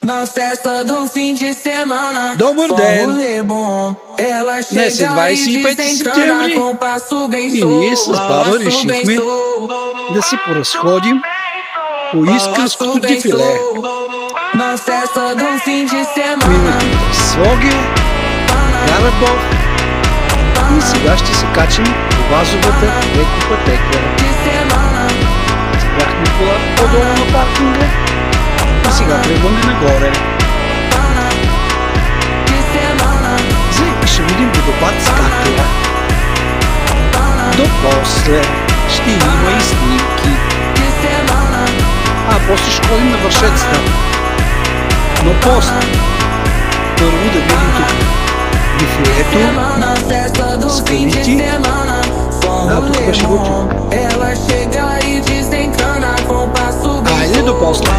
Na festa do fim de semana, Добър ден! Днес е 25 септември и ние с баба решихме да се поразходим по Искърското дефиле. Минахме през Своге, Гарабов и сега ще се качим по Вазовата екопътека. Спряхме кола по-долу на паркинга и сега тръгваме нагоре. Ще видим водопад с катера. До после ще има и снимки. После ще ходим на вършецата. Но после първо да видим тук дефилето, скалите. Тук беше готино. Айде до после.